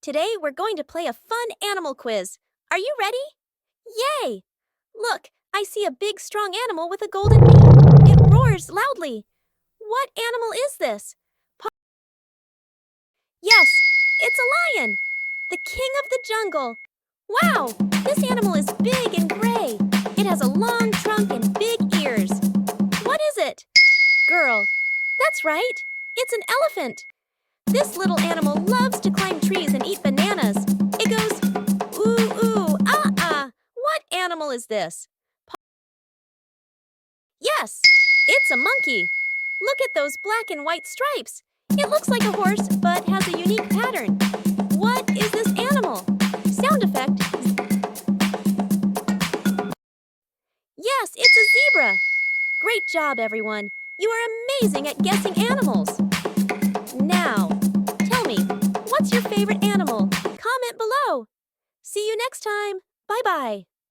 Today we're going to play a fun animal quiz. Are you ready? Yay! Look, I see a big strong animal with a golden mane. It roars loudly. What animal is this? Yes, it's a lion! The king of the jungle. Wow, this animal is big and gray. It has a long trunk and big ears. What is it? Girl, that's right. It's an elephant. This little animal loves to climb trees and eat bananas. It goes, ooh, ooh, ah. What animal is this? Yes, it's a monkey. Look at those black and white stripes. It looks like a horse, but has a unique pattern. What is this animal? Sound effect. Yes, it's a zebra. Great job, everyone. You are amazing at guessing animals. Now, tell me, what's your favorite animal? Comment below. See you next time. Bye-bye.